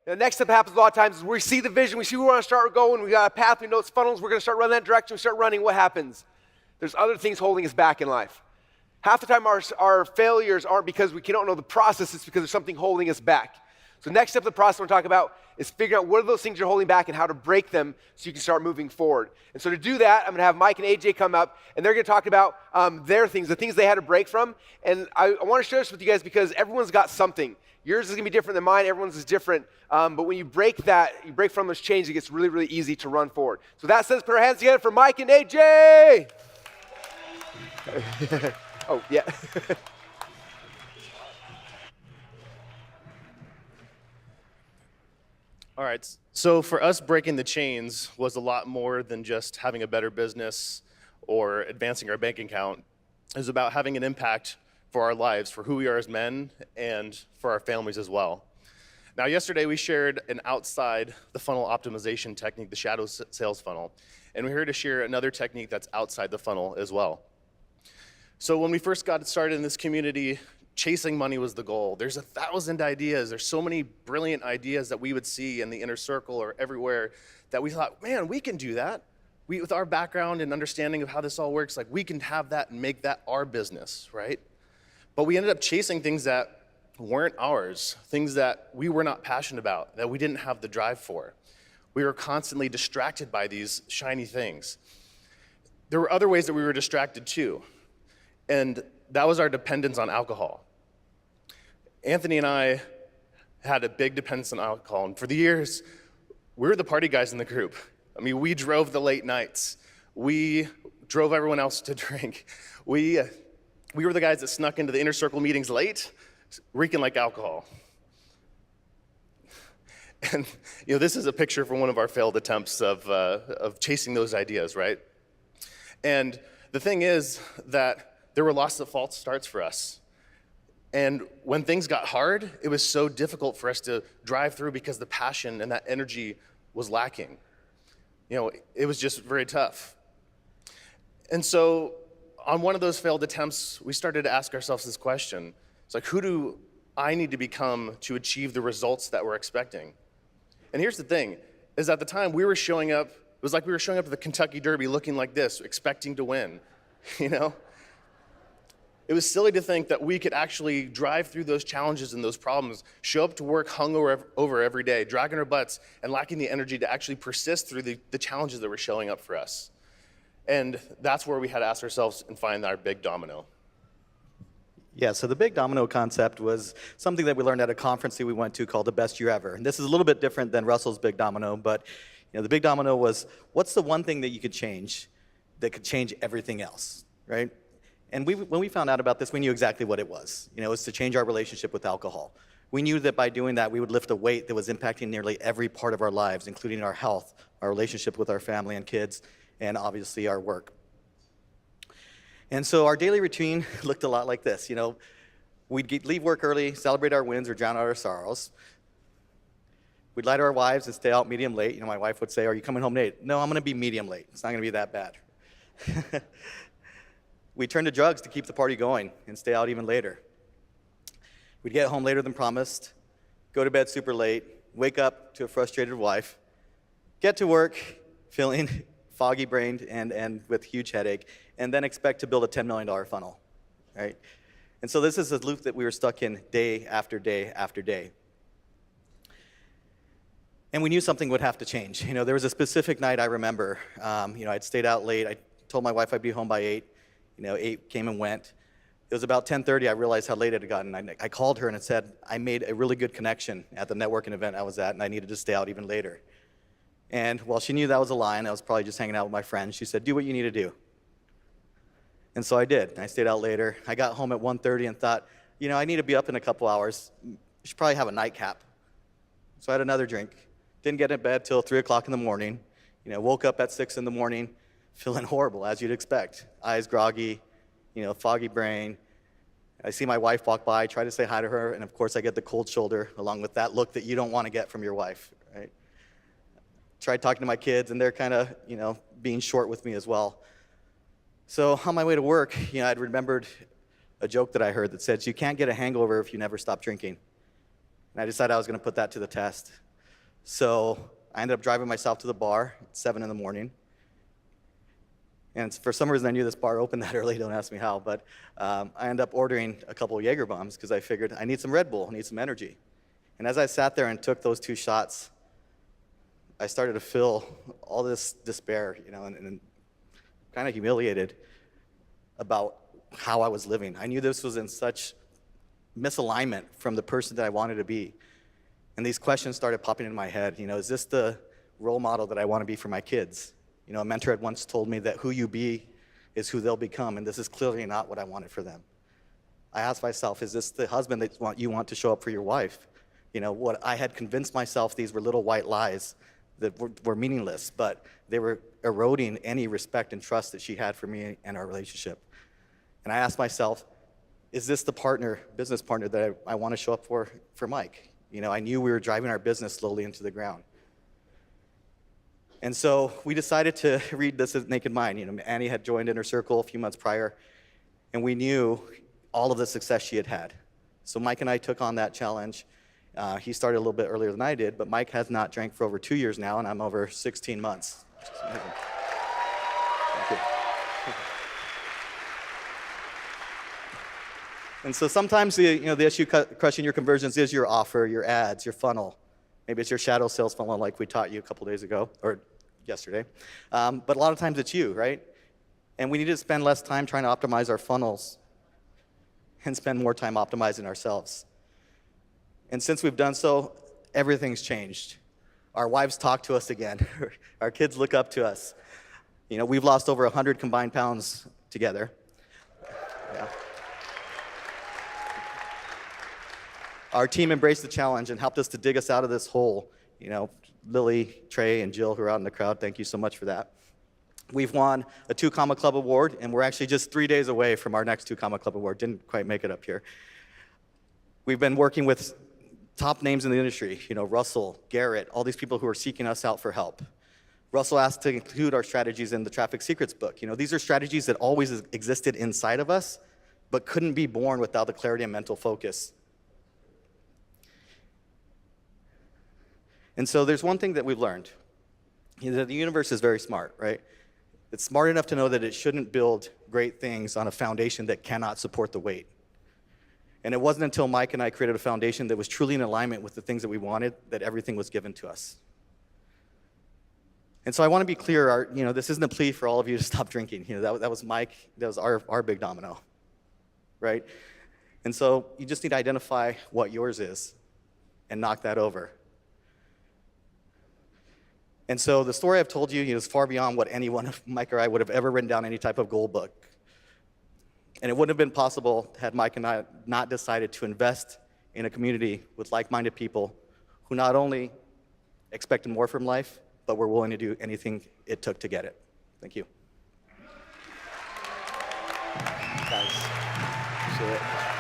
The next step happens a lot of times is we see the vision, we see where we want to start going, we got a path, we know it's funnels, we're going to start running that direction, we start running, what happens? There's other things holding us back in life. Half the time our failures aren't because we don't know the process, it's because there's something holding us back. So next step of the process we're talking about is figuring out what are those things you're holding back and how to break them so you can start moving forward. And so to do that, I'm going to have Mike and AJ come up, and they're going to talk about their things, the things they had to break from. And I want to share this with you guys because everyone's got something. Yours is going to be different than mine. Everyone's is different. But when you break from those chains, it gets really, really easy to run forward. So that says, put our hands together for Mike and AJ. Oh, yeah. All right, so for us, breaking the chains was a lot more than just having a better business or advancing our bank account. It was about having an impact for our lives, for who we are as men, and for our families as well. Now, yesterday we shared an outside the funnel optimization technique, the shadow sales funnel, and we're here to share another technique that's outside the funnel as well. So when we first got started in this community, chasing money was the goal. There's 1,000 ideas. There's so many brilliant ideas that we would see in the inner circle or everywhere that we thought, man, we can do that. With our background and understanding of how this all works, like we can have that and make that our business, right? But we ended up chasing things that weren't ours, things that we were not passionate about, that we didn't have the drive for. We were constantly distracted by these shiny things. There were other ways that we were distracted too, and that was our dependence on alcohol. Anthony and I had a big dependence on alcohol, and for the years, we were the party guys in the group. I mean, we drove the late nights. We drove everyone else to drink. We were the guys that snuck into the inner circle meetings late, reeking like alcohol. And this is a picture from one of our failed attempts of chasing those ideas, right? And the thing is that there were lots of false starts for us. And when things got hard, it was so difficult for us to drive through because the passion and that energy was lacking. It was just very tough. And so on one of those failed attempts, we started to ask ourselves this question. It's like, who do I need to become to achieve the results that we're expecting? And here's the thing, is at the time we were showing up, it was like we were showing up at the Kentucky Derby looking like this, expecting to win, It was silly to think that we could actually drive through those challenges and those problems, show up to work hungover every day, dragging our butts, and lacking the energy to actually persist through the challenges that were showing up for us. And that's where we had to ask ourselves and find our big domino. Yeah, so the Big Domino concept was something that we learned at a conference that we went to called The Best Year Ever. And this is a little bit different than Russell's Big Domino, but the Big Domino was, what's the one thing that you could change that could change everything else, right? And when we found out about this, we knew exactly what it was. It was to change our relationship with alcohol. We knew that by doing that, we would lift a weight that was impacting nearly every part of our lives, including our health, our relationship with our family and kids, and obviously our work. And so our daily routine looked a lot like this. We'd leave work early, celebrate our wins, or drown out our sorrows. We'd lie to our wives and stay out medium late. My wife would say, "Are you coming home late?" "No, I'm going to be medium late. It's not going to be that bad." We'd turn to drugs to keep the party going and stay out even later. We'd get home later than promised, go to bed super late, wake up to a frustrated wife, get to work feeling foggy-brained and with huge headache, and then expect to build a $10 million funnel, right? And so this is a loop that we were stuck in day after day after day. And we knew something would have to change. There was a specific night I remember. I'd stayed out late. I told my wife I'd be home by 8. 8 came and went. It was about 10:30, I realized how late it had gotten. I called her and I said, I made a really good connection at the networking event I was at, and I needed to stay out even later. And while she knew that was a lie, and I was probably just hanging out with my friends, she said, do what you need to do. And so I did. I stayed out later. I got home at 1:30 and thought, I need to be up in a couple hours. I should probably have a nightcap. So I had another drink. Didn't get in bed till 3 o'clock in the morning. Woke up at 6 in the morning, feeling horrible, as you'd expect. Eyes groggy, foggy brain. I see my wife walk by, try to say hi to her, and of course I get the cold shoulder, along with that look that you don't want to get from your wife, right? Tried talking to my kids, and they're kind of, being short with me as well. So on my way to work, I'd remembered a joke that I heard that said, you can't get a hangover if you never stop drinking. And I decided I was going to put that to the test. So I ended up driving myself to the bar at 7 in the morning. And for some reason, I knew this bar opened that early. Don't ask me how. But I ended up ordering a couple of Jaeger bombs because I figured I need some Red Bull, I need some energy. And as I sat there and took those 2 shots, I started to feel all this despair, and kind of humiliated about how I was living. I knew this was in such misalignment from the person that I wanted to be. And these questions started popping in my head. Is this the role model that I want to be for my kids? A mentor had once told me that who you be is who they'll become, and this is clearly not what I wanted for them. I asked myself, is this the husband that you want to show up for your wife? What I had convinced myself these were little white lies that were meaningless, but they were eroding any respect and trust that she had for me and our relationship. And I asked myself, is this the business partner that I want to show up for Mike? I knew we were driving our business slowly into the ground. And so we decided to read This Is Naked Mind. Annie had joined Inner Circle a few months prior, and we knew all of the success she had had. So Mike and I took on that challenge. He started a little bit earlier than I did, but Mike has not drank for over 2 years now, and I'm over 16 months. Which is amazing. Thank you. And so sometimes the issue crushing your conversions is your offer, your ads, your funnel. Maybe it's your shadow sales funnel like we taught you a couple days ago, or yesterday. But a lot of times it's you, right? And we need to spend less time trying to optimize our funnels and spend more time optimizing ourselves. And since we've done so, everything's changed. Our wives talk to us again. Our kids look up to us. We've lost over 100 combined pounds together. Yeah. Our team embraced the challenge and helped us to dig us out of this hole. Lily, Trey, and Jill, who are out in the crowd, thank you so much for that. We've won a 2 Comma Club award, and we're actually just 3 days away from our next 2 Comma Club award. Didn't quite make it up here. We've been working with top names in the industry, Russell, Garrett, all these people who are seeking us out for help. Russell asked to include our strategies in the Traffic Secrets book. These are strategies that always existed inside of us, but couldn't be born without the clarity and mental focus. And so there's one thing that we've learned. The universe is very smart, right? It's smart enough to know that it shouldn't build great things on a foundation that cannot support the weight. And it wasn't until Mike and I created a foundation that was truly in alignment with the things that we wanted that everything was given to us. And so I want to be clear, this isn't a plea for all of you to stop drinking. That was Mike, that was our big domino, right? And so you just need to identify what yours is and knock that over. And so the story I've told you is far beyond what anyone, Mike or I, would have ever written down any type of goal book. And it wouldn't have been possible had Mike and I not decided to invest in a community with like-minded people who not only expected more from life, but were willing to do anything it took to get it. Thank you. Guys, appreciate it.